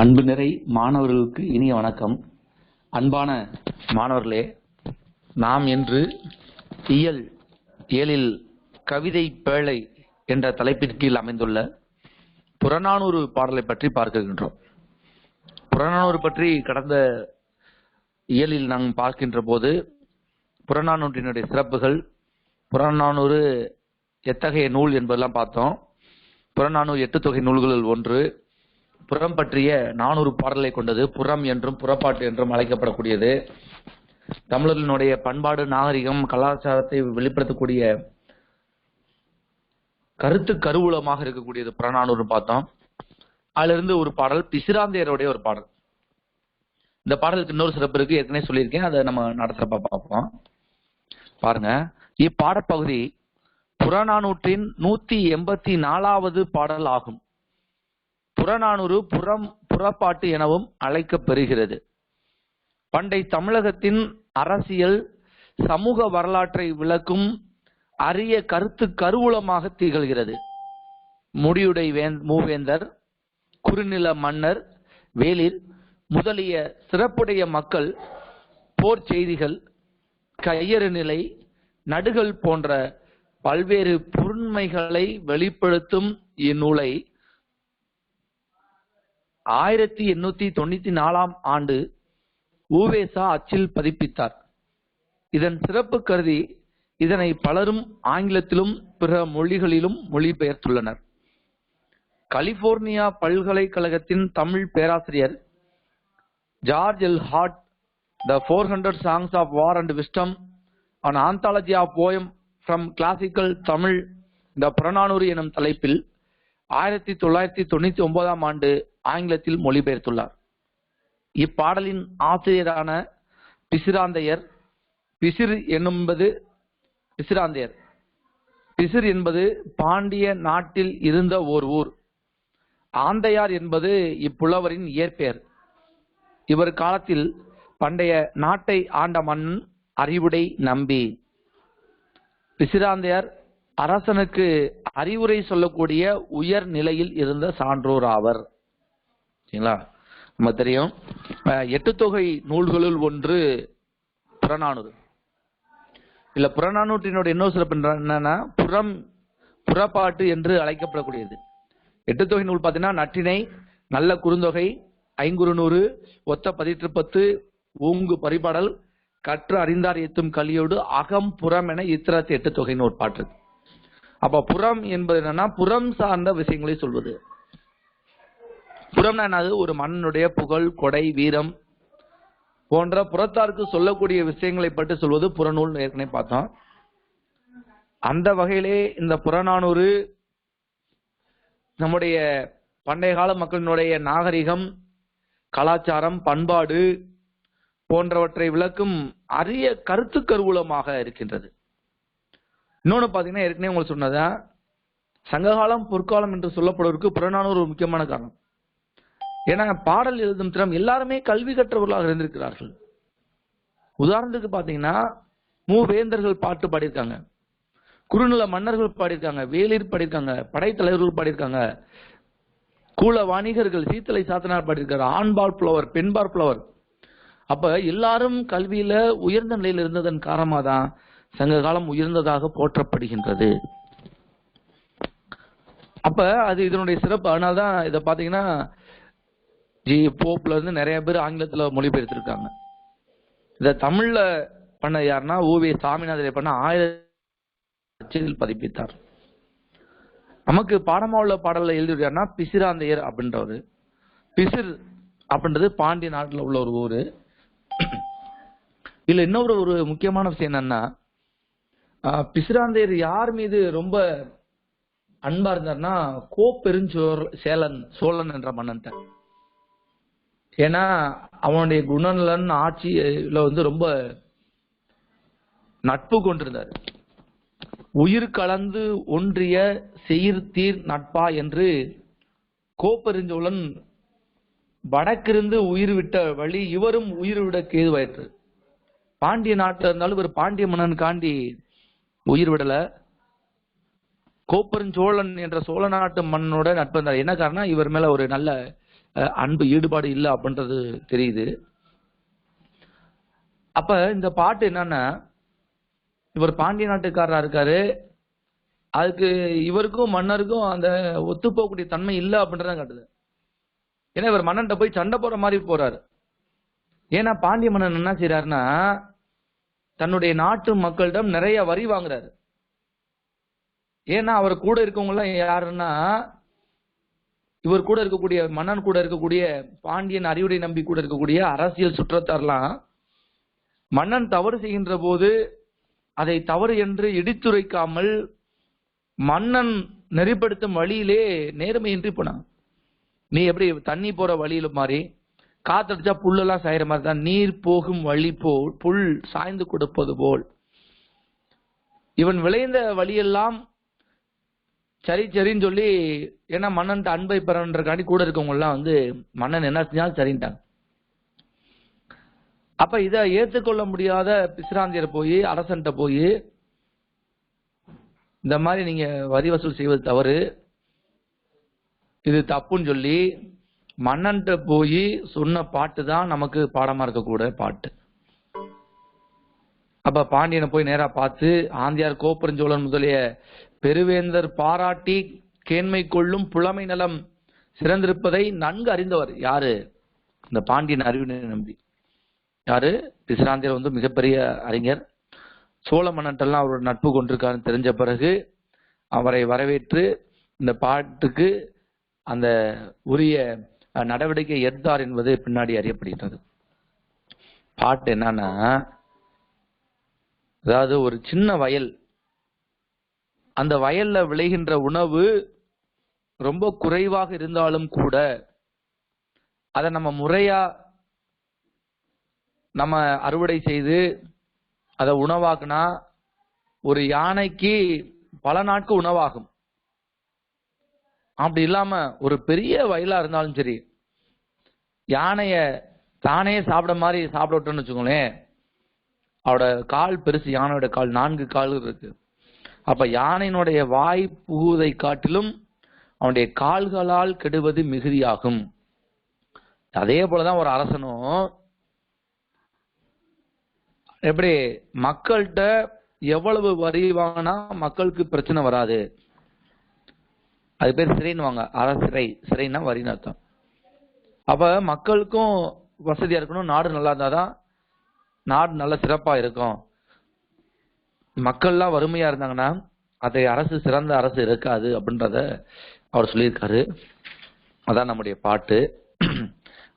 அன்பு நிறை மாணவர்களுக்கு இனிய வணக்கம். அன்பான மாணவர்களே, நாம் இன்று இயல் 7 கவிதை பேழை என்ற தலைப்பின் கீழ் அமைந்துள்ள புறநானூறு பாடலை பற்றி பார்க்கின்றோம். புறநானூறு பற்றி கடந்த இயலில் நாம் பார்க்கின்ற போது புறநானூற்றினுடைய சிறப்புகள், புறநானூறு எத்தகைய நூல் என்பதெல்லாம் பார்த்தோம். புறநானூறு 8 தொகை நூல்களில் ஒன்று. புறம் பற்றிய 400 பாடலை கொண்டது. புறம் என்றும் புறப்பாட்டு என்றும் அழைக்கப்படக்கூடியது. தமிழர்களுடைய பண்பாடு, நாகரிகம், கலாச்சாரத்தை வெளிப்படுத்தக்கூடிய கருத்து கருவூலமாக இருக்கக்கூடியது புறநானூறு பார்த்தோம். அதிலிருந்து ஒரு பாடல் பிசிராந்தையருடைய ஒரு பாடல். இந்த பாடலுக்கு இன்னொரு சிறப்பு இருக்கு, ஏற்கனவே சொல்லியிருக்கேன். அதை நம்ம நடத்துறப்ப பார்ப்போம். பாருங்க, இப்பாடப்பகுதி புறநானூற்றின் 184வது பாடல் ஆகும். புறநானூறு புறப்பாட்டு எனவும் அழைக்கப்பெறுகிறது. பண்டை தமிழகத்தின் அரசியல் சமூக வரலாற்றை விளக்கும் அரிய கருத்து கருவூலமாக திகழ்கிறது. முடியுடை மூவேந்தர், குறுநில மன்னர், வேளிர் முதலிய சிறப்புடைய மக்கள், போர் செய்திகள், கையறு நிலை, நடுகள் போன்ற பல்வேறு பொருண்மைகளை வெளிப்படுத்தும் இந்நூலை 1894 ஆண்டு உவேசா அச்சில் பதிப்பித்தார். இதன் சிறப்பு கருதி இதனை பலரும் ஆங்கிலத்திலும் பிற மொழிகளிலும் மொழிபெயர்த்துள்ளனர். கலிபோர்னியா பல்கலைக்கழகத்தின் தமிழ் பேராசிரியர் George L heart, The 400 Songs of War and Wisdom, an Anthology of Poem from Classical Tamil, இந்த புறநானூறு எனும் தலைப்பில் 1999 ஆண்டு ஆங்கிலத்தில் மொழிபெயர்த்துள்ளார். இப்பாடலின் ஆசிரியரான பிசிராந்தையர், பிசிர் என்பது பாண்டிய நாட்டில் இருந்த ஓர் ஊர். ஆந்தையார் என்பது இப்புலவரின் இயற்பெயர். இவர் காலத்தில் பண்டைய நாட்டை ஆண்ட மன்னன் அறிவுடை நம்பி. பிசிராந்தையர் அரசனுக்கு அறிவுரை சொல்லக்கூடிய உயர் நிலையில் இருந்த சான்றோர் ஆவர். சரிங்களா? நம்ம தெரியும், 8 தொகை நூல்களுள் ஒன்று புறநானூறு. இல்ல, புறநானூற்றினுடைய இன்னொரு சிறப்பு என்னன்னா புறப்பாட்டு என்று அழைக்கப்படக்கூடியது. 8 தொகை நூல் பார்த்தீங்கன்னா நற்றிணை, நல்ல குறுந்தொகை, ஐங்குறுநூறு, ஒத்த பதிற்றுப்பத்து, ஊங்கு பரிபாடல், கற்று அறிந்தார் ஏத்தும் கலியோடு, அகம் புறம் என இத்திரத்து 8 தொகை நூல் பாட்டு. அப்ப புறம் என்பது என்னன்னா புறம் சார்ந்த விஷயங்களை சொல்வது. புறம்னா என்னது? ஒரு மன்னனுடைய புகழ், கொடை, வீரம் போன்ற புறத்தாருக்கு சொல்லக்கூடிய விஷயங்களை பற்றி சொல்வது புறநூல். ஏற்கனவே பார்த்தோம். அந்த வகையிலே இந்த புறநானூறு நம்முடைய பண்டைய கால மக்களினுடைய நாகரிகம், கலாச்சாரம், பண்பாடு போன்றவற்றை விளக்கும் அரிய கருத்து கருவூலமாக இருக்கின்றது. இன்னொன்னு பாத்தீங்கன்னா, ஏற்கனவே உங்களுக்கு சொன்னதா, சங்ககாலம் பொற்காலம் என்று சொல்லப்படுவதற்கு புறநானூறு ஒரு முக்கியமான காரணம். ஏன்னா பாடல் எழுதும் திறம் எல்லாருமே கல்வி கற்றவர்களாக இருந்திருக்கிறார்கள். உதாரணத்துக்கு பாத்தீங்கன்னா, மூவேந்தர்கள் பாட்டு பாடியிருக்காங்க, குறுநில மன்னர்கள் பாடியிருக்காங்க, வேளிர் பாடியிருக்காங்க, படைத்தலைவர்கள் பாடியிருக்காங்க, கூல வாணிகர்கள், சீத்தலை சாத்தனார் பாடியிருக்காரு, ஆண்பால் புலவர், பெண்பால் புலவர். அப்ப எல்லாரும் கல்வியில உயர்ந்த நிலையில் இருந்ததன் காரணமாக தான் சங்க காலம் உயர்ந்ததாக போற்றப்படுகின்றது. அப்ப அது இதனுடைய சிறப்பு. அதனால்தான் இதை பாத்தீங்கன்னா போப்ல இருந்து நிறைய பேர் ஆங்கிலத்துல மொழிபெயர்த்திருக்காங்க. இத தமிழ்ல பண்ண யாருன்னா ஓவே சாமிநாதர் பண்ண 1000 பதிப்பித்தார். நமக்கு பாடமா உள்ள பாடல்ல எழுதியிருக்காருன்னா பிசிராந்தையர் அப்படின்றவரு. பிசிர் அப்படின்றது பாண்டிய நாட்டுல உள்ள ஒரு ஊரு. இதுல இன்னொரு ஒரு முக்கியமான விஷயம் என்னன்னா, பிசிராந்தையர் யார் மீது ரொம்ப அன்பா இருந்தார்னா சோழன் என்ற மன்னன். ஏன்னா அவனுடைய குணநலன், ஆட்சியில ரொம்ப நட்பு கொண்டிருந்தார். உயிர் கலந்து ஒன்றிய செயிர்தீர் நட்பா என்று கோப்பெருஞ்சோழன் வடக்கிருந்து உயிர் விட்ட வழி இவரும் உயிர் விட கேதுவாயிற்று. பாண்டிய நாட்டில் இருந்தாலும் இவர் பாண்டிய மன்னன் காண்டி உயிர் விடல. கோப்பெருஞ்சோழன் என்ற சோழ நாட்டு மன்னனோட நட்பு இருந்தார். என்ன காரணம்? இவர் மேல ஒரு நல்ல அன்பு ஈடுபாடு இல்லை அப்படின்றது தெரியுது. அப்ப இந்த பாட்டு என்னன்னா, இவர் பாண்டிய நாட்டுக்காரரா இருக்காரு, அதுக்கு இவருக்கும் மன்னருக்கும் அந்த ஒத்து போகக்கூடிய தன்மை இல்லை அப்படின்றத காட்டுது. ஏன்னா இவர் மன்னன்ட்ட போய் சண்டை போற மாதிரி போறாரு. ஏன்னா பாண்டிய மன்னன் என்ன செய்யறாருன்னா, தன்னுடைய நாட்டு மக்களிடம் நிறைய வரி வாங்குறாரு. ஏன்னா அவர் கூட இருக்கவங்க எல்லாம் யாருன்னா, இவர் கூட இருக்கக்கூடிய மன்னன் கூட இருக்கக்கூடிய பாண்டியன் அறிவுரை நம்பி கூட இருக்கக்கூடிய அரசியல் சுற்றத்தார்லாம் மன்னன் தவறு செய்கின்ற போது அதை தவறு என்று இடித்துரைக்காமல் மன்னன் நெறிப்படுத்தும் வழியிலே நேர்மையின்றி போனாங்க. நீ எப்படி தண்ணி போற வழியில மாதிரி, காத்தடிச்சா புல்லெல்லாம் சாயிற மாதிரி தான், நீர் போகும் வழி போல் புல் சாய்ந்து கொடுப்பது போல் இவன் விளைந்த வழியெல்லாம் சரி சரின்னு சொல்லி, ஏன்னா மன்னன் அன்பை பெறன்றக்காண்டி கூட இருக்கவங்க எல்லாம் மன்னன் என்ன செஞ்சாலும் சரின்ட்டாங்க. அப்ப இதை ஏற்றுக்கொள்ள முடியாத பிசிராந்தியர் போய் அரசன்ட்ட போய், இந்த மாதிரி நீங்க வரி வசூல் செய்வது தவறு, இது தப்புன்னு சொல்லி மன்னன்ட்ட போய் சொன்ன பாட்டு தான் நமக்கு பாடமா இருக்கக்கூட பாட்டு. அப்ப பாண்டியனை போய் நேரா பார்த்து, ஆந்தியார் கோப்பெருஞ்சோழன் முதலிய பெருவேந்தர் பாராட்டி கேண்மை கொள்ளும் புலமை நலம் சிறந்திருப்பதை நன்கு அறிந்தவர் யாரு? இந்த பாண்டியன் அறிவினை நம்பி. யாரு? பிசிராந்தியர் மிகப்பெரிய அறிஞர். சோழ மன்னன்ட்டெல்லாம் அவரோட நட்பு கொண்டிருக்காருன்னு தெரிஞ்ச பிறகு அவரை வரவேற்று இந்த பாட்டுக்கு அந்த உரிய நடவடிக்கை எடுத்தார் என்பது பின்னாடி அறியப்படுகிறது. பாட்டு என்னன்னா, அதாவது ஒரு சின்ன வயல், அந்த வயல்ல விளைகின்ற உணவு ரொம்ப குறைவாக இருந்தாலும் கூட அதை நம்ம முறையா நம்ம அறுவடை செய்து அதை உணவாக்குனா ஒரு யானைக்கு பல நாட்கள் உணவாகும். அப்படி இல்லாம ஒரு பெரிய வயலா இருந்தாலும் சரி, யானைய தானே சாப்பிட மாதிரி சாப்பிட விட்டோம்னு வச்சுக்கோங்களேன், அவட கால் பெருசு, யானையோட கால் 4 கால்கள் இருக்கு. அப்ப யானையினுடைய வாய் புகுவதை காட்டிலும் அவனுடைய கால்களால் கெடுவது மிகுதியாகும். அதே போலதான் ஒரு அரசனும் எப்படி மக்கள்கிட்ட எவ்வளவு வரி வாங்கினா மக்களுக்கு பிரச்சனை வராது, அது பேர் சிறைன்னு வாங்க, அரசிறை, சிறைன்னா வரின்னு அர்த்தம். அப்ப மக்களுக்கும் வசதியா இருக்கணும், நாடு நல்லா இருந்தாதான் நாடு நல்ல சிறப்பா இருக்கும். மக்கள்லாம் வறுமையா இருந்தாங்கன்னா அதை அரசு சிறந்த அரசு இருக்காது அப்படின்றத அவர் சொல்லியிருக்காரு. அதான் நம்முடைய பாட்டு.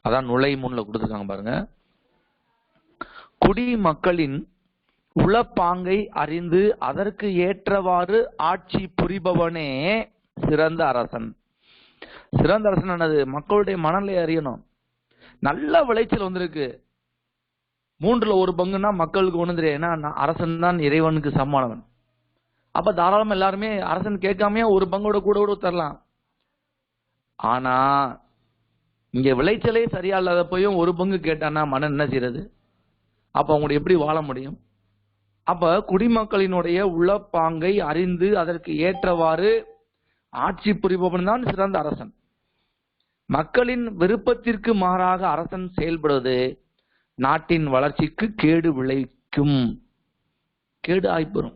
அதான் நுழை முன்ல கொடுத்துருக்காங்க பாருங்க. குடிமக்களின் உளப்பாங்கை அறிந்து அதற்கு ஏற்றவாறு ஆட்சி புரிபவனே சிறந்த அரசன். சிறந்த அரசன் என்னது? மக்களுடைய மனநிலை அறியணும். நல்ல விளைச்சல் வந்திருக்கு, 3ல் 1 பங்குன்னா மக்களுக்கு ஒண்ணு தெரியும், ஏன்னா அரசன் தான் இறைவனுக்கு சமமானவன். அப்ப தாராளமா எல்லாருமே அரசன் கேட்காமயே 1 பங்கோட கூட தரலாம். ஆனா இங்க விளைச்சலே சரியா இல்லாத போயும் 1 பங்கு கேட்டானா மன்னன் என்ன செய்யறது? அப்ப அவங்க எப்படி வாழ முடியும்? அப்ப குடிமக்களினுடைய உளப்பாங்கை அறிந்து அதற்கு ஏற்றவாறு ஆட்சி புரிபவன் தான் சிறந்த அரசன். மக்களின் விருப்பத்திற்கு மாறாக அரசன் செயல்படுவது நாட்டின் வளர்ச்சிக்கு கேடு விளைக்கும், கேடு ஆய்பெறும்.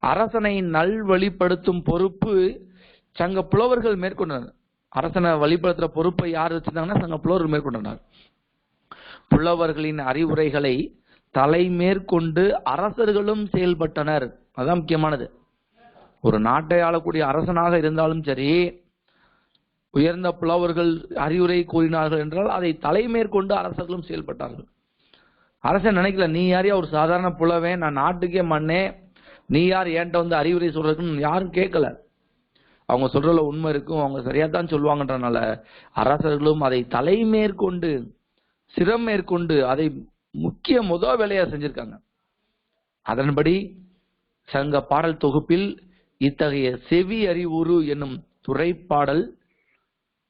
அரசனை நல்வழிப்படுத்தும் பொறுப்பு சங்க புலவர்கள் மேற்கொண்டனர். அரசனை வழிபடுத்துற பொறுப்பை யார் வச்சிருந்தாங்கன்னா சங்க புலவர்கள் மேற்கொண்டனர். புலவர்களின் அறிவுரைகளை தலைமேற்கொண்டு அரசர்களும் செயல்பட்டனர். அதான் முக்கியமானது. ஒரு நாட்டை ஆளக்கூடிய அரசனாக இருந்தாலும் சரி, உயர்ந்த புலவர்கள் அறிவுரை கூறினார்கள் என்றால் அதை தலைமேற்கொண்டு அரசர்களும் செயல்பட்டார்கள். அரசன் நினைக்கல, நீ யாரையா ஒரு சாதாரண புலவன், நான் நாட்டுக்கே மண்ணே, நீ யார் என்கிட்ட அறிவுரை சொல்றதுன்னு யாரும் கேட்கல. அவங்க சொல்றதுல உண்மை இருக்கும், அவங்க சரியா தான் சொல்லுவாங்கன்றனால அரசர்களும் அதை தலைமேற்கொண்டு சிரம் மேற்கொண்டு அதை முக்கிய முதல் வேலையா செஞ்சிருக்காங்க. அதன்படி சங்க பாடல் தொகுப்பில் இத்தகைய செவி அறிவுறு என்னும் துறைப்பாடல்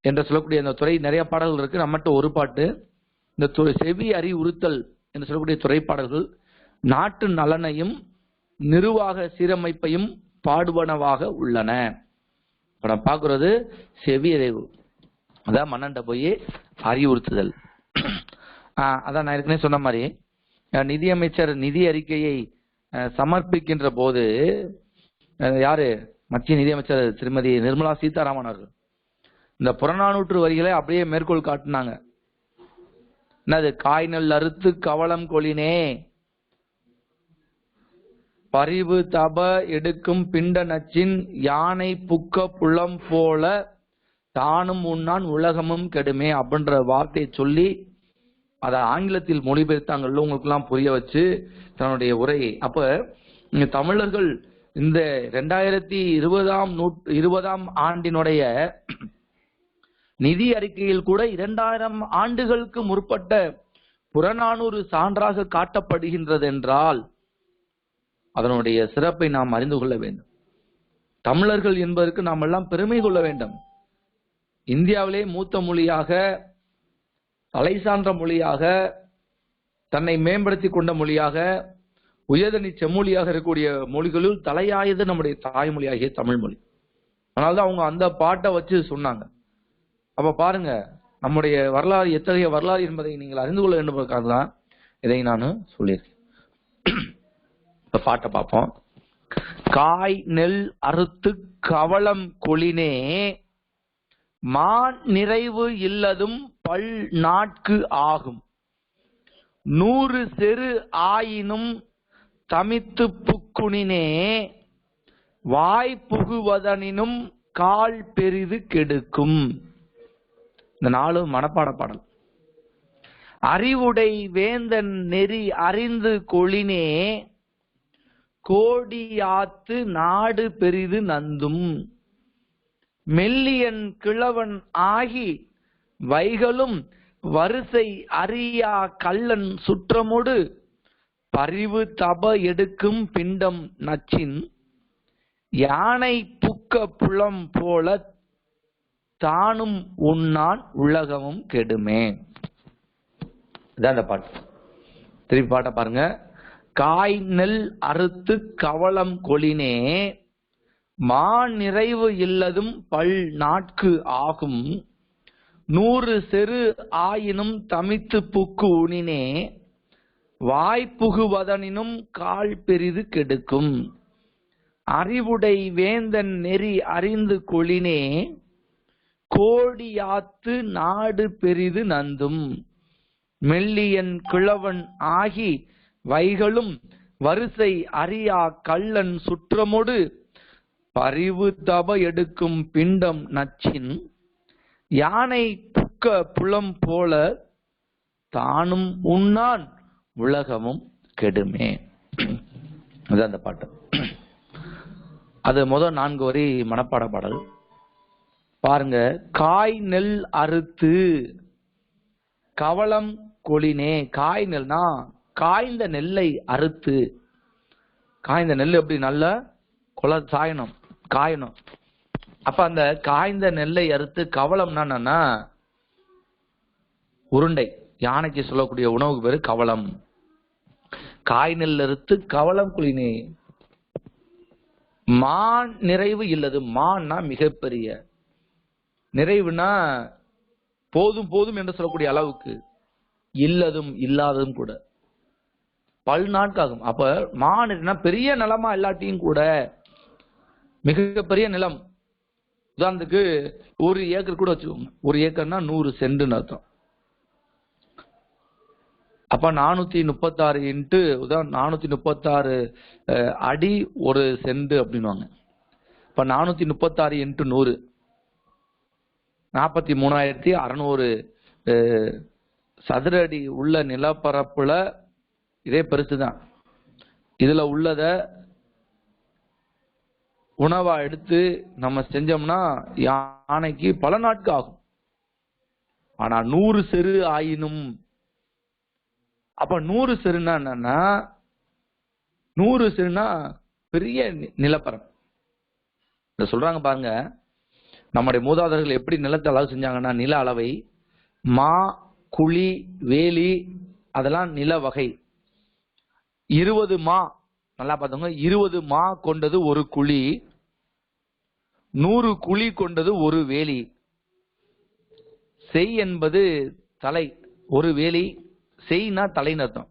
என்று சொல்லக்கூடிய அந்த துறை நிறைய பாடல்கள் இருக்கு. நம்மகிட்ட ஒரு பாட்டு. இந்த செவி அறிவுறுத்தல் என்று சொல்லக்கூடிய துறைப்பாடல்கள் நாட்டு நலனையும் நிர்வாக சீரமைப்பையும் பாடுவனவாக உள்ளன. இப்ப நான் பார்க்கிறது செவி அறிவு. அதான் மன்னன்ட்ட போய் அறிவுறுத்துதல். அதான் நான் ஏற்கனவே சொன்ன மாதிரி நிதியமைச்சர் நிதி அறிக்கையை சமர்ப்பிக்கின்ற போது யாரு மத்திய நிதியமைச்சர் திருமதி நிர்மலா சீதாராமன் அவர்கள் இந்த புறநானூற்று வரிகளை அப்படியே மேற்கோள் காட்டினாங்க. என்னது? காய் நெல் அறுத்து கவளம் கொளினே, பரிவு தப எடுக்கும் பிண்ட நச்சின், யானை புக்க புலம் போல தானும் உண்ணான் உலகமும் கெடுமே அப்படின்ற வார்த்தையை சொல்லி அதை ஆங்கிலத்தில் மொழிபெயர்த்தாங்கல்ல, உங்களுக்கு எல்லாம் புரிய வச்சு தன்னுடைய உரையை. அப்ப தமிழர்கள் இந்த 2020ஆம் ஆண்டினுடைய நிதி அறிக்கையில் கூட 2000 ஆண்டுகளுக்கு முற்பட்ட புறநானூறு சான்றாக காட்டப்படுகின்றது என்றால் அதனுடைய சிறப்பை நாம் அறிந்து கொள்ள வேண்டும். தமிழர்கள் என்பதற்கு நாம் எல்லாம் பெருமை கொள்ள வேண்டும். இந்தியாவிலே மூத்த மொழியாக, தலை சான்ற மொழியாக, தன்னை மேம்படுத்தி கொண்ட மொழியாக, உயர்தனி செம்மொழியாக இருக்கக்கூடிய மொழிகளுள் தலையாயது நம்முடைய தாய்மொழியாகிய தமிழ் மொழி. அதனால்தான் அவங்க அந்த பாட்டை வச்சு சொன்னாங்க. அப்ப பாருங்க, நம்முடைய வரலாறு எத்தகைய வரலாறு என்பதை நீங்கள் அறிந்து கொள்ள வேண்டும் தான் இதை நான் சொல்லியிருக்கேன். இப்ப பாட்டை பார்ப்போம். காய் நெல் அறுத்து கவளம் கொளினே, மா நிறைவு இல்லதும் பல் நாட்கு ஆகும், 100 செரு ஆயினும் தமித்து புக்குனினே, வாய் புகுவதனினும் கால் பெரிது கெடுக்கும். இந்த 4 மனப்பாட பாடல். அறிவுடை வேந்தன் நெறி அறிந்து கொளினே, கோடியாத்து நாடு பெரிது நந்தும், மெல்லியன் கிழவன் ஆகி வைகளும் வரிசை அறியா கள்ளன் சுற்றமொடு, பரிவு தப எடுக்கும் பிண்டம் நச்சின், யானை புக்க புலம் போல தானும் உண்ணான் உலகமும் கெடுமே. இதான் அந்த பாட்டு. திருப்பி பாட்ட பாருங்க. காய் நெல் அறுத்து கவளம் கொளினே, மா நிறைவு இல்லதும் பல் நாட்கு ஆகும், 100 செரு ஆயினும் தமித்து புக்கு உணினே, வாய்ப்புகுவதனினும் கால் பெரிது கெடுக்கும். அறிவுடை வேந்தன் நெறி அறிந்து கொளினே, கோடியாத்து நாடு பெரிது நந்தும், மெல்லியன் கிழவன் ஆகி வைகளும் வரிசை அறியா கள்ளன் சுற்றமொடு, பரிவு தப எடுக்கும் பிண்டம் நச்சின், யானை புக்க புலம் போல தானும் உண்ணான் உலகமும் கெடுமே. அதுதான் அந்த பாட்டு. அது முதல் 4 வரி மனப்பாட பாடல். பாருங்க. காய் நெல் அறுத்து கவளம் கொளினே. காய் நெல்னா காய்ந்த நெல்லை அறுத்து. காய்ந்த நெல் எப்படி நல்ல சாயணும், காயணும். அப்ப அந்த காய்ந்த நெல்லை அறுத்து கவளம்னா என்னன்னா உருண்டை. யானைக்கு சொல்லக்கூடிய உணவுக்கு பேரு கவளம். காய் நெல் அறுத்து கவளம் கொளினே. மான் நிறைவு இல்லது. மான்னா மிகப்பெரிய, நிறைவுனா போதும் போதும் என்று சொல்லக்கூடிய அளவுக்கு, இல்லதும் இல்லாததும் கூட பல் நாட்காகும். அப்ப மான் பெரிய நிலமா இல்லாட்டியும் கூட மிகப்பெரிய நிலம். உதாரணத்துக்கு 1 ஏக்கர் கூட வச்சுக்கோங்க. 1 ஏக்கர்னா 100 சென்ட்னு அர்த்தம். அப்ப 436 அடி 1 சென்ட் அப்படின்வாங்க. இப்ப 436 × 100 43,600 சதுர அடி உள்ள நிலப்பரப்புல இதே பெருசுதான். இதுல உள்ளத உணவா எடுத்து நம்ம செஞ்சோம்னா யானைக்கு பல நாட்கள் ஆகும். ஆனா 100 செரு ஆயினும், அப்ப 100 செருனா என்னன்னா 100 செருனா பெரிய நிலப்பரப்பு சொல்றாங்க. பாருங்க, நம்முடைய மூதாதையர்கள் எப்படி நிலத்தை அளவு செஞ்சாங்கன்னா, நில அளவை மா, குழி, வேலி அதெல்லாம் நில வகை. 20 மா, நல்லா பார்த்தவங்க, 20 மா கொண்டது 1 குழி, 100 குழி கொண்டது 1 வேலி. செய் என்பது தலை, ஒரு வேலி. செய்னா தலைன்னு அர்த்தம்.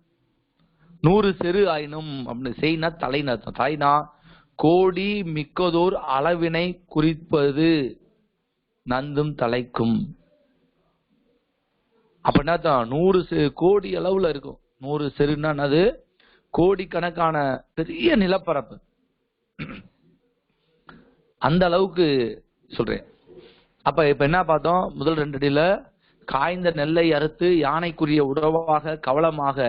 100 செரு ஆயினும் அப்படின்னு செய்னா தலைன்னு அர்த்தம். தலைனா கோடி மிக்கதோர் அளவினை குறிப்பது நந்தும் தலைக்கும். அப்படின்னா 100 கோடி அளவுல இருக்கும். 100 செருன்னா அது கோடிக்கணக்கான பெரிய நிலப்பரப்பு. அந்த அளவுக்கு சொல்றேன். அப்ப இப்ப என்ன பார்த்தோம்? முதல் 2 அடியில காய்ந்த நெல்லை அறுத்து யானைக்குரிய உணவாக கவளமாக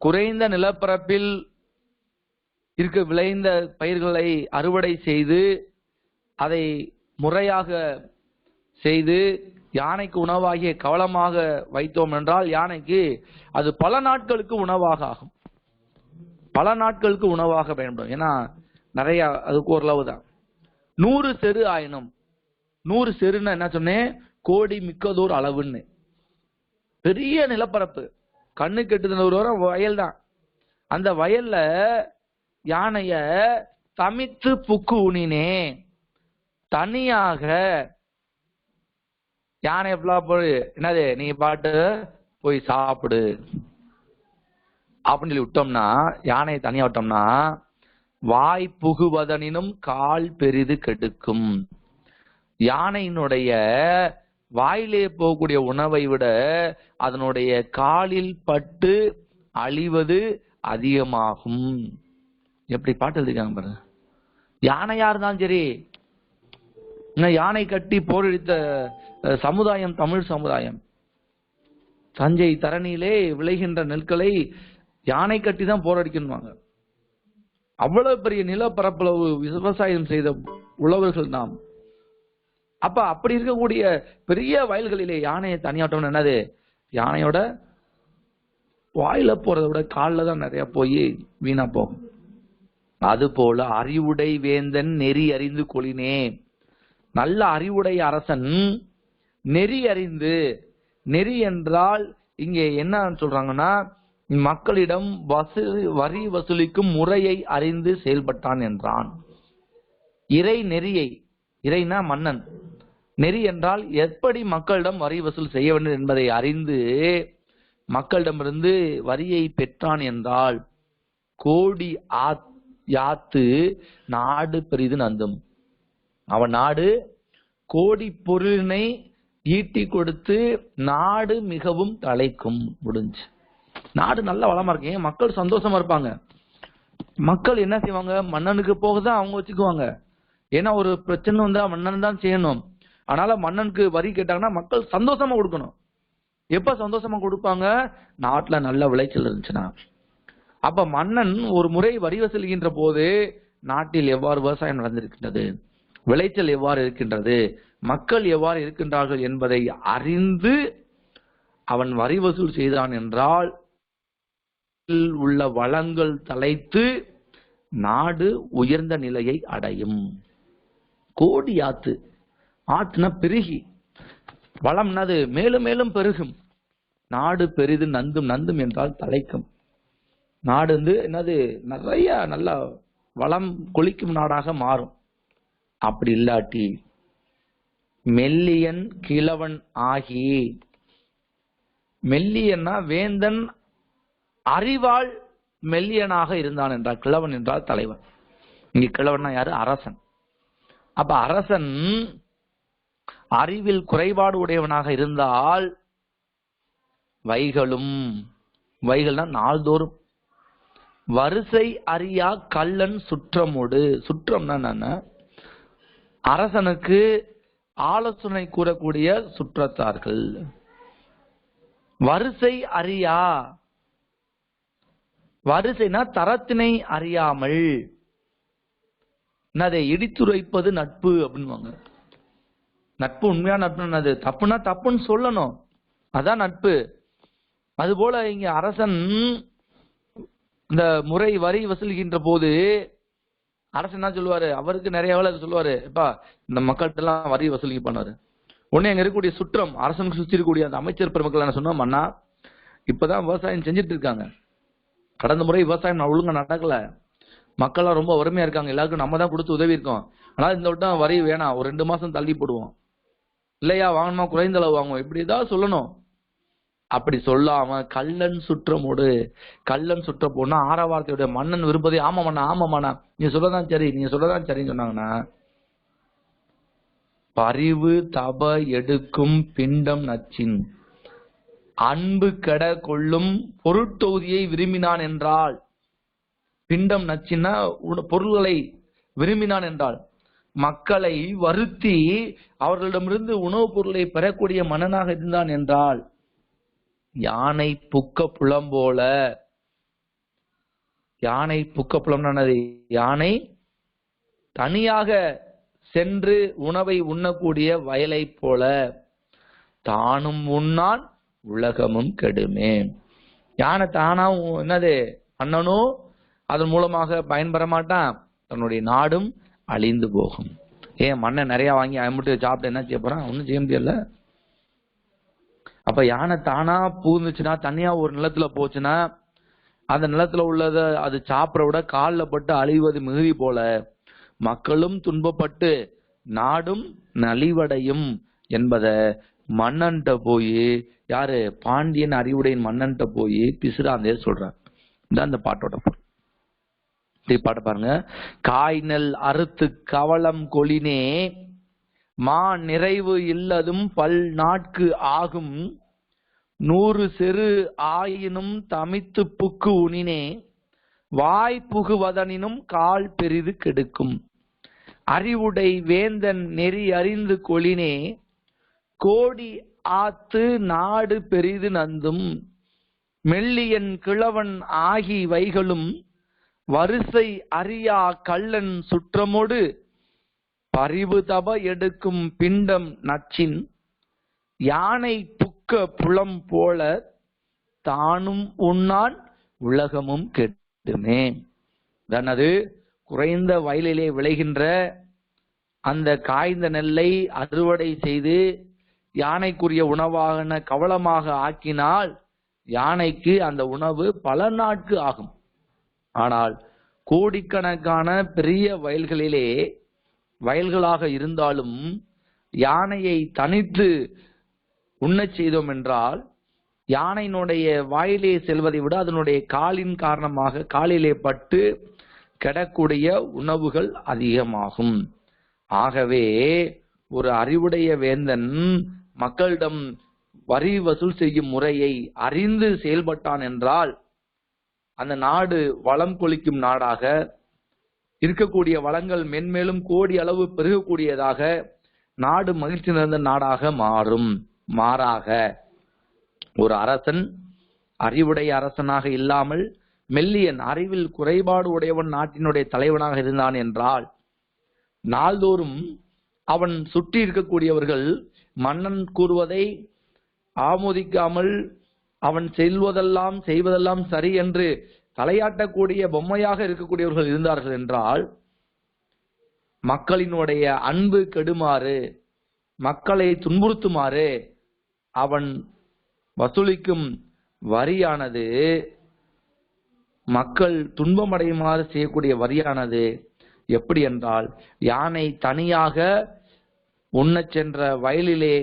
குறைந்த நிலப்பரப்பில் இருக்க விளைந்த பயிர்களை அறுவடை செய்து அதை முறையாக செய்து யானைக்கு உணவாகிய கவளமாக வைத்தோம் என்றால் யானைக்கு அது பல நாட்களுக்கு உணவாக ஆகும். பல நாட்களுக்கு உணவாக பயன்படும். ஏன்னா நிறைய அதுக்கு ஓரளவு தான். 100 செரு ஆயினும், 100 செருன்னா என்ன சொன்னேன்? கோடி மிக்கதோர் அளவுன்னு. பெரிய நிலப்பரப்பு, கண்ணு கெட்டுதுன்னு ஒரு வயல் தான். அந்த வயல்ல யானைய தமித்து புக்கு உணினே, தனியாக யானை போய் என்னது நீ பாட்டு போய் சாப்பிடு அப்படின்னு சொல்லி விட்டோம்னா, யானையை தனியா விட்டோம்னா வாய் புகுவதனினும் கால் பெரிது கெடுக்கும். யானையினுடைய வாயிலே போகக்கூடிய உணவை விட அதனுடைய காலில் பட்டு அழிவது அதிகமாகும். எப்படி பாட்டு எழுதிருக்காங்க பாருங்க. யானையா இருந்தாலும் சரி, யானை கட்டி போரடித்த சமுதாயம் தமிழ் சமுதாயம். தஞ்சை தரணியிலே விளைகின்ற நெற்களை யானை கட்டி தான் போரடிக்கணுவாங்க. அவ்வளவு பெரிய நிலப்பரப்பளவு விவசாயம் செய்த உழவர்கள் நாம். அப்ப அப்படி இருக்கக்கூடிய பெரிய வயல்களிலே யானையை தனியாட்டம் என்னது? யானையோட வாயில போறதை விட காலில் தான் நிறைய போய் வீணா போகும். அது போல அறிவுடை வேந்தன் நெறி அறிந்து கொளினே. நல்ல அறிவுடைய அரசன் நெறி அறிந்து, நெறி என்றால் இங்கே என்ன சொல்றாங்கன்னா, மக்களிடம் வரி வசூலிக்கும் முறையை அறிந்து செயல்பட்டான் என்றான். இறை நெறியை, இறைனா மன்னன், நெறி என்றால் எப்படி மக்களிடம் வரி வசூல் செய்ய வேண்டும் என்பதை அறிந்து மக்களிடமிருந்து வரியை பெற்றான் என்றால் கோடி யாத்து நாடு பெரிது நந்தும். அவன் நாடு கோடி பொருளினை ஈட்டி கொடுத்து நாடு மிகவும் தலைக்கும். முடிஞ்சு நாடு நல்ல வளமா இருக்கு. மக்கள் சந்தோஷமா இருப்பாங்க. மக்கள் என்ன செய்வாங்க? மன்னனுக்கு போகதான் அவங்க வச்சுக்குவாங்க. ஏன்னா ஒரு பிரச்சனை வந்தா மன்னன் தான் செய்யணும். அதனால மன்னனுக்கு வரி கேட்டாங்கன்னா மக்கள் சந்தோஷமா கொடுக்கணும். எப்ப சந்தோஷமா கொடுப்பாங்க? நாட்டுல நல்ல விளைச்சல் இருந்துச்சுன்னா. அப்ப மன்னன் ஒரு முறை வரி வசூலிக்கின்ற போது நாட்டில் எவ்வாறு விவசாயம் நடந்திருக்கின்றது, விளைச்சல் எவ்வாறு இருக்கின்றது, மக்கள் எவ்வாறு இருக்கின்றார்கள் என்பதை அறிந்து அவன் வரி வசூல் செய்தான் என்றால் உள்ள வளங்கள் தலைத்து நாடு உயர்ந்த நிலையை அடையும். கோடி ஆத்து, ஆத்துனா பெருகி, வளம் என்னது? மேலும் மேலும் பெருகும். நாடு பெரிது நந்தும், நந்தும் என்றால் தலைக்கும். நாடு என்னது? நிறைய நல்ல வளம் கொளிக்கும் நாடாக மாறும். அப்படி இல்லாட்டி மெல்லியன் கிழவன் ஆகி, மெல்லியன்னா வேந்தன் அறிவால் மெல்லியனாக இருந்தான் என்றால், கிழவன் என்றால் தலைவன். இங்க கிழவன்னா யாரு? அரசன். அப்ப அரசன் அறிவில் குறைபாடு உடையவனாக இருந்தால் வைகள்னா நாள்தோறும் வரிசை அறியா கள்ளன் சுற்றமோடு. சுற்றம்னா என்ன? அரசனுக்கு ஆலோசனை கூறக்கூடிய சுற்றத்தார்கள். வரிசை அறியா, வரிசைனா தரத்தினை அறியாமல், அதை இடித்துரைப்பது நட்பு அப்படின்வாங்க. நட்பு உண்மையான நட்பு என்னது? தப்புனா தப்புன்னு சொல்லணும், அதான் நட்பு. அதுபோல இங்க அரசன் இந்த முறை வரி வசூலிக்கின்ற போது அரசன் என்ன சொல்லுவாரு? அவருக்கு நிறைய வேலை சொல்லுவாரு, எப்பா இந்த மக்கள்கிட்ட எல்லாம் வரி வசூலிக்க பண்ணாரு. உடனே அங்க இருக்கக்கூடிய சுற்றம், அரசனுக்கு சுற்றி இருக்கக்கூடிய அந்த அமைச்சர் பெருமக்கள் என்ன சொன்னா, மன்னா இப்பதான் விவசாயம் செஞ்சுட்டு இருக்காங்க, கடந்த முறை விவசாயம் ஒழுங்கா நடக்கல, மக்கள்லாம் ரொம்ப வறுமையா இருக்காங்க, எல்லாருக்கும் நம்ம தான் கொடுத்து உதவி இருக்கோம், ஆனா இந்த வட்டம் வரி வேணாம், ஒரு 2 மாசம் தள்ளி போடுவோம் இல்லையா வாங்கணுமா, குறைந்த அளவு வாங்குவோம், இப்படிதான் சொல்லணும். அப்படி சொல்லாம கள்ளன் சுற்றமோடு, கள்ளன் சுற்ற போனா ஆரவாரத்தையுடைய மன்னன் விரும்பதே, ஆமா மண்ணா ஆமா மண்ணா நீ சொல்லதான் சரி, நீங்க சொல்லதான் சரின்னு சொன்னாங்கன்னா, பரிவு தப எடுக்கும் பிண்டம் நச்சின், அன்பு கெட கொள்ளும் பொருட்தொகுதியை விரும்பினான் என்றால், பிண்டம் நச்சின்னா பொருள்களை விரும்பினான் என்றால், மக்களை வருத்தி அவர்களிடமிருந்து உணவுப் பொருளை பெறக்கூடிய மன்னனாக இருந்தான் என்றால், யானை புக்க புலம் போல, யானை புக்க புலம், யானை தனியாக சென்று உணவை உண்ணக்கூடிய வயலை போல, தானும் உண்ணான் உலகமும் கெடுமே. யானை தானா என்னது அண்ணனும் அதன் மூலமாக பயன்பெற மாட்டான், தன்னுடைய நாடும் அழிந்து போகும். ஏன் மண்ணை நிறைய வாங்கி மட்டும் சாப்பிட்டு என்ன செய்ய போறான், ஒன்னும் செய்ய முடியல. அப்ப யானை தானா பூந்துச்சுன்னா, தனியா ஒரு நிலத்துல போச்சுன்னா, அந்த நிலத்துல உள்ளத அது சாப்பிட விட காலில் பட்டு அழிவது மிகுதி போல, மக்களும் துன்பப்பட்டு நாடும் நலிவடையும் என்பத மன்னன்ட்ட போய், யாரு பாண்டியன் அறிவுடையின் மன்னன்ட்ட போய் பிசிராந்தே சொல்றார். இந்த அந்த பாட்டோட பொருள். பாட்டு பாருங்க. காய் நெல் அறுத்து கவளம் கொளினே, மா நிறைவு இல்லதும் பல் நாட்கு ஆகும், 100 செரு ஆயினும் தமித்து புக்கு உனினே, வாய் புகுவதனினும் கால் பெரிது கெடுக்கும், அறிவுடை வேந்தன் நெறி அறிந்து கொளினே, கோடி ஆத்து நாடு பெரிது நந்தும், மெல்லியன் கிழவன் ஆகி வைகளும், வரிசை அறியா கள்ளன் சுற்றமோடு, பரிவு தப எடுக்கும் பிண்டம் நச்சின், யானை புக்க புலம் போல, தானும் உண்ணான் உலகமும் கெடுமே. தனது குறைந்த வயலிலே விளைகின்ற அந்த காய்ந்த நெல்லை அறுவடை செய்து யானைக்குரிய உணவாக கவளமாக ஆக்கினால், யானைக்கு அந்த உணவு பல நாட்கு ஆகும். ஆனால் கோடிக்கணக்கான பெரிய வயல்களாக இருந்தாலும் யானையை தனித்து உண்ணச் செய்தோம் என்றால், யானையினுடைய வாயிலே செல்வதை விட அதனுடைய காலின் காரணமாக காலிலே பட்டு கெடக்கூடிய உணவுகள் அதிகமாகும். ஆகவே ஒரு அறிவுடைய வேந்தன் மக்களிடம் வரி வசூல் செய்யும் முறையை அறிந்து செயல்பட்டான் என்றால், அந்த நாடு வளம் கொளிக்கும் நாடாக, இருக்கக்கூடிய வளங்கள் மென்மேலும் கோடி அளவு பெருகக்கூடியதாக, நாடு மகிழ்ச்சி நிறைந்த நாடாக மாறும். மாறாக ஒரு அரசன் அறிவுடைய அரசனாக இல்லாமல் மெல்லியன் அறிவில் குறைபாடு உடையவன் நாட்டினுடைய தலைவனாக இருந்தான் என்றால், நாள்தோறும் அவன் சுற்றி இருக்கக்கூடியவர்கள் மன்னன் கூறுவதை ஆமோதிக்காமல் அவன் செய்வதெல்லாம் சரி என்று தலையாட்டக்கூடிய பொம்மையாக இருக்கக்கூடியவர்கள் இருந்தார்கள் என்றால், மக்களினுடைய அன்பு கெடுமாறு, மக்களை துன்புறுத்துமாறு அவன் வசூலிக்கும் வரியானது, மக்கள் துன்பமடையுமாறு செய்யக்கூடிய வரியானது எப்படி என்றால், யானை தனியாக உண்ணச் சென்ற வயலிலே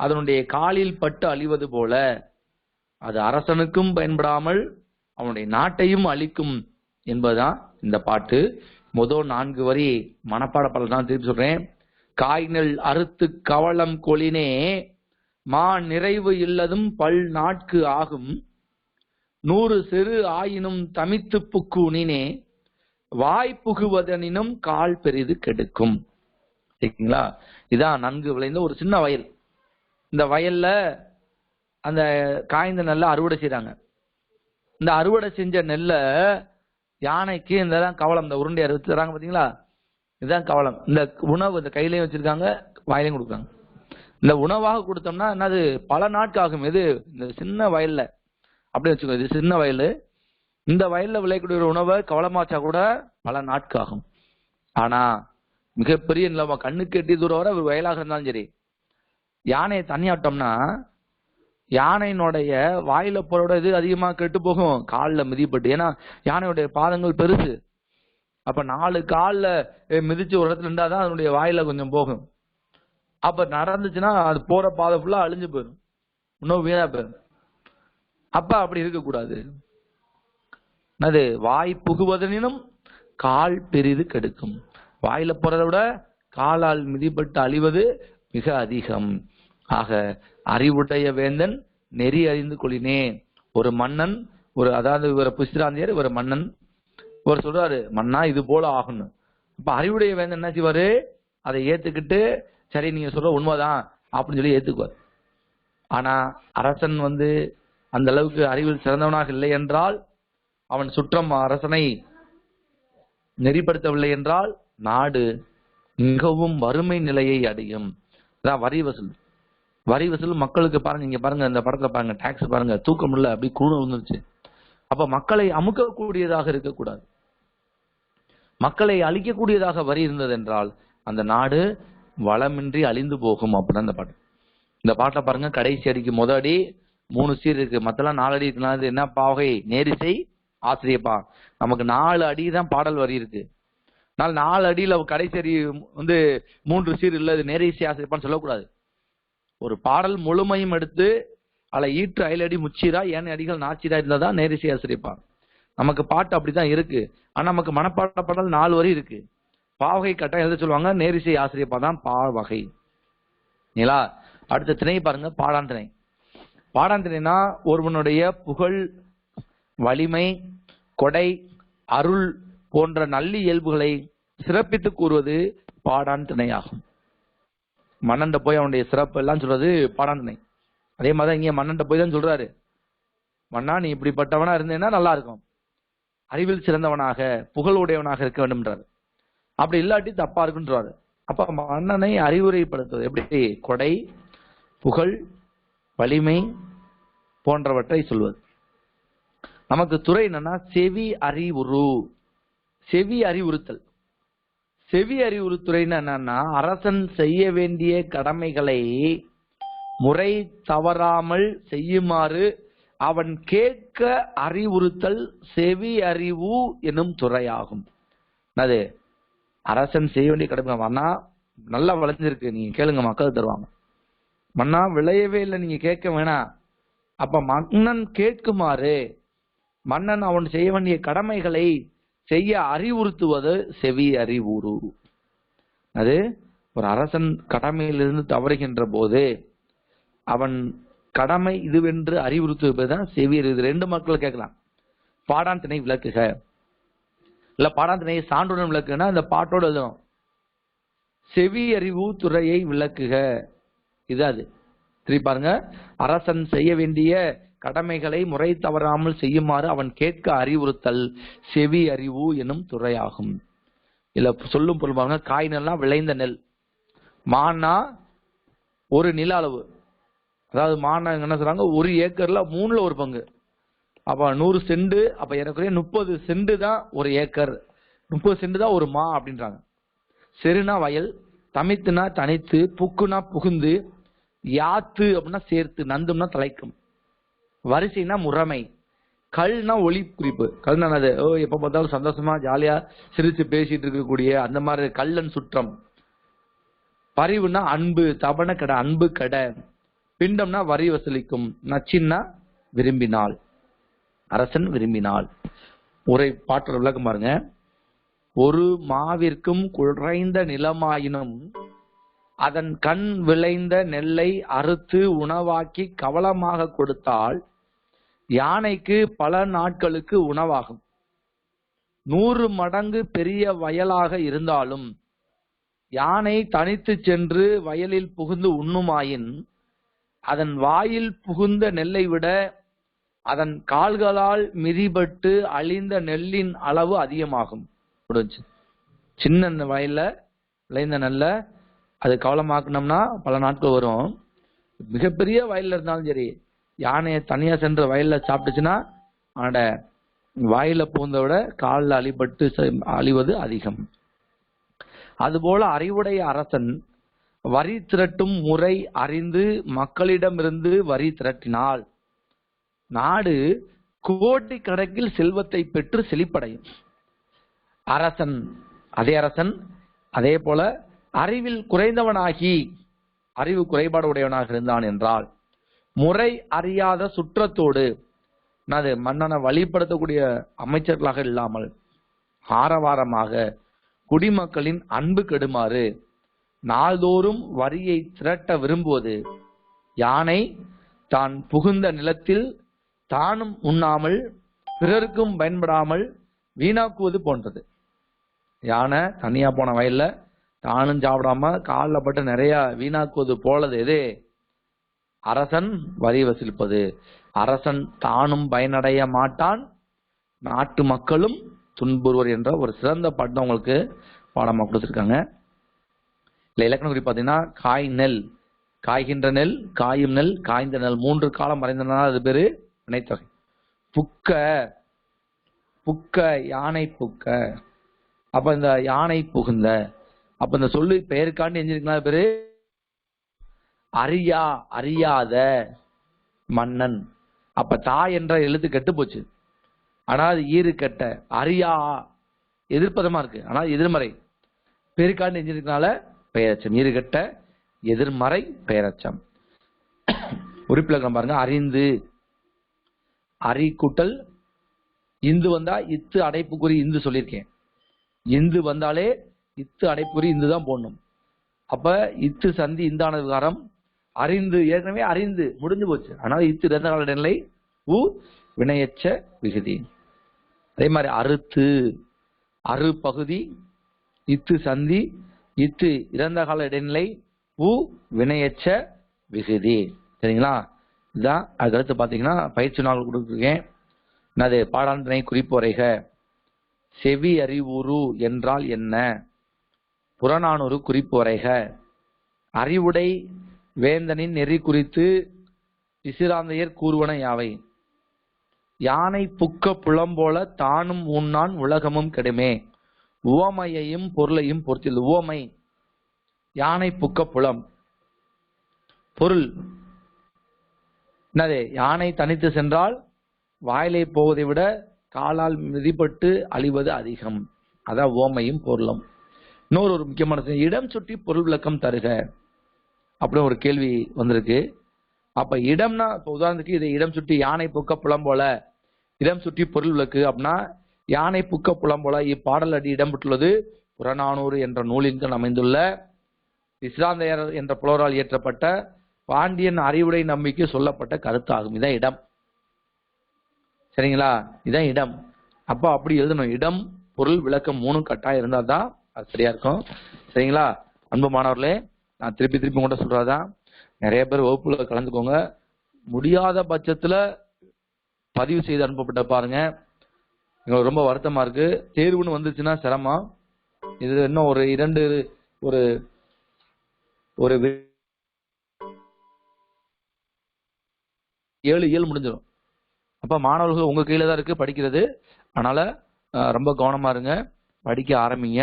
அதனுடைய காலில் பட்டு அழிவது போல, அது அரசனுக்கும் பயன்படாமல் அவனுடைய நாட்டையும் அழிக்கும் என்பதுதான் இந்த பாட்டு. முதல் 4 வரி மனப்பாட பாடல் தான், திருப்பி சொல்றேன். காய் நெல் அறுத்து கவளம் கொளினே, மா நிறைவு இல்லதும் பல் நாட்கு ஆகும், 100 செரு ஆயினும் தமித்து புக்கு உனினே, வாய் புகுவதனினும் கால் பெரிது கெடுக்கும். சரிங்களா? இதான் நன்கு விளைந்த ஒரு சின்ன வயல். இந்த வயல்ல அந்த காய்ந்த நெல்லை அறுவடை செய்யறாங்க. இந்த அறுவடை செஞ்ச நெல்லை யானைக்கு இந்த கவளம், இந்த உருண்டை அறுத்து தராங்க பாத்தீங்களா, இதுதான் கவளம். இந்த உணவு இந்த கையிலையும் வச்சிருக்காங்க, வாயிலையும் கொடுக்குறாங்க. இந்த உணவாக கொடுத்தோம்னா என்னது பல நாட்கள் ஆகும். இது இந்த சின்ன வயல்ல அப்படி வச்சுக்கோ, இது சின்ன வயல். இந்த வயல்ல விளையக்கூடிய உணவை கவளமாச்சா கூட பல நாட்கள் ஆகும். ஆனா மிகப்பெரிய நிலமா கண்ணுக்கு எட்டி தூரம் வர ஒரு வயலாக இருந்தாலும் சரி, யானையை தனியாட்டோம்னா யானையினுடைய வாயில போறோட இது அதிகமா கெட்டு போகும், காலில் மிதிப்பட்டு. ஏன்னா யானையுடைய பாதங்கள் பெருசு. அப்ப 4 காலில் மிதிச்சு ஒரு இடத்துல இருந்தாதான் அதனுடைய வாயில கொஞ்சம் போகும். அப்ப நடந்துச்சுன்னா அது போற பாதை ஃபுல்லா அழிஞ்சு போயிடும், இன்னும் வீணா போயிடும். அப்ப அப்படி இருக்கக்கூடாது. அது வாய் புகுவதனினும் கால் பெரிது கெடுக்கும். வாயில போறதை விட காலால் மிதிப்பட்டு அழிவது மிக அதிகம். ஆக அறிவுடைய வேந்தன் நெறி அறிந்து கொள்ளினேன். ஒரு மன்னன், அதாவது இவர் புசிராந்தியர், இவர் மன்னன், இவர் சொல்றாரு மன்னா இது போல ஆகணும். இப்ப அறிவுடைய வேந்தன் என்ன செய்வாரு, அதை ஏத்துக்கிட்டு சரி நீங்க சொல்ற உண்மைதான் அப்படின்னு சொல்லி ஏத்துக்குவார். ஆனா அரசன் அந்த அளவுக்கு அறிவில் சிறந்தவனாக இல்லை என்றால், அவன் சுற்றம் அரசனை நெறிப்படுத்தவில்லை என்றால் நாடு மிகவும் வறுமை நிலையை அடையும். வரி வசூல் மக்களுக்கு பாருங்க, இங்க பாருங்க இந்த படத்துல பாருங்க, டாக்ஸ் பாருங்க, தூக்கம் இல்ல அப்படி கூணு விழுந்துருச்சு. அப்ப மக்களை அமுக்கக்கூடியதாக இருக்கக்கூடாது, மக்களை அழிக்கக்கூடியதாக வரி இருந்தது என்றால் அந்த நாடு வளமின்றி அழிந்து போகும். அப்படின்னு அந்த பாட்டு. இந்த பாட்டில் பாருங்க, கடைசி அடிக்கு முத அடி 3 சீர் இருக்கு, மத்தெல்லாம் 4 அடி இருக்கு. என்ன பாவகை நேரிசை ஆசிரியப்பா, நமக்கு 4 அடி தான் பாடல் வரி இருக்கு. 4 அடியில கடைசி அடி 3 சீர் இல்ல, நேரிசை ஆசிரியப்பான்னு சொல்லக்கூடாது. ஒரு பாடல் முழுமையும் எடுத்து அல்ல ஈற்று அயலடி முச்சீரா ஏன் அடிகள் நாச்சீரா இருந்தாதான் நேரிசை ஆசிரியப்பா. நமக்கு பாட்டு அப்படிதான் இருக்கு. ஆனா நமக்கு மனப்பாட பாடல் 4 வரி இருக்கு. பாவகை கட்டம் எழுத சொல்லுவாங்க, நேரிசை ஆசிரியப்பா தான் பாவகை. நீலா அடுத்த திணை பாருங்க, பாடான் திணை. பாடான் திணைனா ஒருவனுடைய புகழ், வலிமை, கொடை, அருள் போன்ற நல்ல இயல்புகளை சிறப்பித்து கூறுவது பாடான் திணையாகும். மன்னன்ட்ட போய் அவனுடைய சிறப்பு எல்லாம் சொல்றது பாடான் திணை. அதே மாதிரி இங்க மன்னன்ட்ட போய் தான் சொல்றாரு, மன்னா நீ இப்படிப்பட்டவனா இருந்தேன்னா நல்லா இருக்கும், அறிவில் சிறந்தவனாக புகழுடையவனாக இருக்க வேண்டும்ன்றாரு. அப்படி இல்லாட்டி தப்பா இருக்குன்றாரு. அப்ப மன்னனை அறிவுரைப்படுத்துவது எப்படி, கொடை, புகழ், வலிமை போன்றவற்றை சொல்வது. நமக்கு துறை என்னன்னா செவி அறிவுறு, செவி அறிவுறுத்தல். செவி அறிவுறுத்துறைன்னு என்னன்னா அரசன் செய்ய வேண்டிய கடமைகளை முறை தவறாமல் செய்யுமாறு அவன் கேட்க அறிவுறுத்தல் செவி அறிவு எனும் துறையாகும். அது அரசன் செய்ய வேண்டிய கடமை, மன்னா நல்லா விளைஞ்சிருக்கு நீங்க கேளுங்க மக்கள் தருவாங்க, மன்னா விளையவே இல்லை நீங்க கேட்க வேணாம். அப்ப மன்னன் கேட்குமாறு, மன்னன் அவன் செய்ய வேண்டிய கடமைகளை செய்ய அறிவுறுத்துவது செவி அறிவுறு. அது ஒரு அரசன் கடமையிலிருந்து தவறுகின்ற போது அவன் கடமை இதுவென்று அறிவுறுத்துவதுதான் செவி அறிவு. 2 மக்கள் கேட்கலாம். பாடான் திணை விளக்குக, இல்ல பாடான் திணையை சான்றுடன் விளக்குன்னா இந்த பாட்டோட எழுதணும், செவி அறிவு துறையை விளக்குக. இது அது திருப்பி பாருங்க, அரசன் செய்ய வேண்டிய கடமைகளை முறை தவறாமல் செய்யுமாறு அவன் கேட்க அறிவுறுத்தல் செவி அறிவு எனும் துறையாகும். இல்ல சொல்லும் பொருள் பாருங்க, காய் நெல்லாம் விளைந்த நெல், மானா ஒரு நில அளவு, அதாவது மானா என்ன சொல்றாங்க 1 ஏக்கர்ல 3ல் 1 பங்கு, அப்ப 100 சென்ட், அப்ப எனக்கு 30 சென்ட் தான் 1 ஏக்கர், 30 சென்ட் தான் 1 மா அப்படின்றாங்க. செருனா வயல், தமித்துனா தனித்து, புக்குனா புகுந்து, யாத்து அப்படின்னா சேர்த்து, நந்தும்னா தலைக்கும், வரிசைனா முறைமை, கல்னா ஒளி குறிப்பு. கல்னா அது எப்ப பார்த்தாலும் சந்தோஷமா ஜாலியா சிரிச்சு பேசிட்டு இருக்கக்கூடிய அந்த மாதிரி கல்லன் சுற்றம். பரிவுனா அன்பு, தபன கடை அன்பு கடை, பிண்டம்னா வரி வசூலிக்கும், நச்சின்னா விரும்பினாள், அரசன் விரும்பினாள். உரை பாட்டு விளக்கம் பாருங்க, ஒரு மாவிற்கும் குறைந்த நிலமாயினும் அதன் கண் விளைந்த நெல்லை அறுத்து உணவாக்கி கவலமாக கொடுத்தால் யானைக்கு பல நாட்களுக்கு உணவாகும். 100 மடங்கு பெரிய வயலாக இருந்தாலும் யானை தனித்து சென்று வயலில் புகுந்து உண்ணுமாயின் அதன் வாயில் புகுந்த நெல்லை விட அதன் கால்களால் மிதிபட்டு அழிந்த நெல்லின் அளவு அதிகமாகும். சின்ன வயல்ல விளைந்த நெல்ல அது கவலமாக்கணும்னா பல நாட்கள் வரும். மிகப்பெரிய வயல்ல இருந்தாலும் சரி, யானையை தனியா சென்ற வயல்ல சாப்பிட்டுச்சுன்னா அவனோட வாயில பூந்த விட காலில் அழிபட்டு அழிவது அதிகம். அதுபோல அறிவுடைய அரசன் வரி திரட்டும் முறை அறிந்து மக்களிடமிருந்து வரி திரட்டினால் நாடு கோடி கணக்கில் செல்வத்தை பெற்று செழிப்படையும். அரசன் அதே போல அறிவில் குறைந்தவனாகி அறிவு குறைபாடு உடையவனாக இருந்தான் என்றால், முறை அறியாத சுற்றத்தோடு மன்னனை வழிபடுத்தக்கூடிய அமைச்சர்களாக இல்லாமல் ஆரவாரமாக குடிமக்களின் அன்பு கெடுமாறு நாள்தோறும் வரியை திரட்ட விரும்புவது யானை தான் புகுந்த நிலத்தில் தானும் உண்ணாமல் பிறருக்கும் பயன்படாமல் வீணாக்குவது போன்றது. யானை தனியா போன வயல்ல தானும் சாப்பிடாம காலில் பட்டு நிறைய வீணாக்குவது போலது எது? அரசன் வரி வசூலிப்பது. அரசன் தானும் பயனடைய மாட்டான், நாட்டு மக்களும் துன்புறுவர் என்ற ஒரு சிறந்த பாட்டு உங்களுக்கு பாடமா கொடுத்துருக்காங்க. இல்ல இலக்கண குறிப்பு பார்த்தீங்கன்னா, காய் நெல், காய்கின்ற நெல், காயும் நெல், காய்ந்த நெல், 3 காலம் மறைந்தனால் அது பேரு வினைத்தொகை. புக்க, புக்க யானை புக்க, அப்ப இந்த யானை புகுந்த, அப்ப இந்த சொல்லு பெயருக்காண்டி எஞ்சிருக்கலாம் பேரு அறியா, அறியாத மன்னன். அப்ப தாய் என்ற எழுத்து கெட்டு போச்சு, ஆனா அது ஈறு கெட்ட. அறியா எதிர்ப்பதமா இருக்கு, ஆனா எதிர்மறை. பெயருக்காண்டி எஞ்சிருக்கனால பெயரச்சம். ஈறு கெட்ட எதிர்மறை பெயரச்சம். உறுப்பிலக்கணம் பாருங்க. அறிந்து, அரி கூட்டல் இந்து வந்தா இத்து அடைப்புக்குறி இந்து சொல்லியிருக்கேன். இந்து வந்தாலே இத்து அடைப்புக்குறி இந்து தான் போடணும். அப்ப இத்து சந்தி இந்தான விகாரம். அறிந்து ஏற்கனவே அறிந்து முடிஞ்சு போச்சு, ஆனால் இத்து இறந்த கால இடைநிலை உ வினையச்ச விகுதி. அதே மாதிரி அறுத்து, அறு பகுதி இத்து சந்தி இத்து இறந்த கால இடைநிலை உ வினையச்ச விகுதி. சரிங்களா? இதுதான். அதுக்கடுத்து பாத்தீங்கன்னா பயிற்சி நாள் கொடுத்துருக்கேன். என்னது? பாடாண்டினை குறிப்பு வரைக. செவி அறிவுறு என்றால் என்ன? புறநானூறு குறிப்பு வரைக. அறிவுடை வேந்தனின் நெறி குறித்து பிசிராந்தையர் கூறுவன யாவை? யானை புக்க புலம்போல தானும் உண்ணான் உலகமும் கெடுமே. உவமையையும் பொருளையும் பொறுத்தில். உவமை யானை புக்க புலம். பொருள் என்னது? யானை தனித்து சென்றால் வாயிலை போவதை விட காலால் மிதிப்பட்டு அழிவது அதிகம். அதான் உவமையும் பொருளும். இன்னொரு ஒரு முக்கியமான இடம் சுற்றி பொருள் விளக்கம் தருக அப்படின்னு ஒரு கேள்வி வந்திருக்கு. அப்ப இடம்னா, உதாரணத்துக்கு இதை இடம் சுற்றி யானை புக்க புலம் போல, இடம் சுற்றி பொருள் விளக்கு அப்படின்னா, யானை புக்க புலம் போல இப்பாடல் அடி இடம்பெற்றுள்ளது புறநானூறு என்ற நூலின் அமைந்துள்ள விசிராந்தையர் என்ற புலவரால் இயற்றப்பட்ட பாண்டியன் அறிவுடை நம்பிக்கை சொல்லப்பட்ட கருத்தாகும். இதான் இடம். சரிங்களா? இதான் இடம். அப்ப அப்படி எழுதணும். இடம் பொருள் விளக்கம் 3 கட்டாயம் இருந்தா தான் அது சரியா இருக்கும். சரிங்களா? அன்பு மாணவர்களே, நான் திருப்பி கூட சொல்றதான், நிறைய பேர் வகுப்புல கலந்துக்கோங்க. முடியாத பட்சத்துல பதிவு செய்து அனுப்பப்பட்ட பாருங்க. எங்களுக்கு ரொம்ப வருத்தமா இருக்கு. தேர்வுன்னு வந்துச்சுன்னா சிரமம். இது இன்னும் ஒரு 2 ஒரு 7 முடிஞ்சிடும். அப்ப மாணவர்கள் உங்க கையில தான் இருக்கு படிக்கிறது. அதனால ரொம்ப கவனமா இருங்க, படிக்க ஆரம்பிங்க.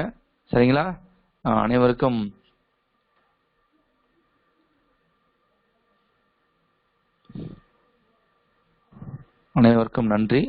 சரிங்களா? அனைவருக்கும் நன்றி.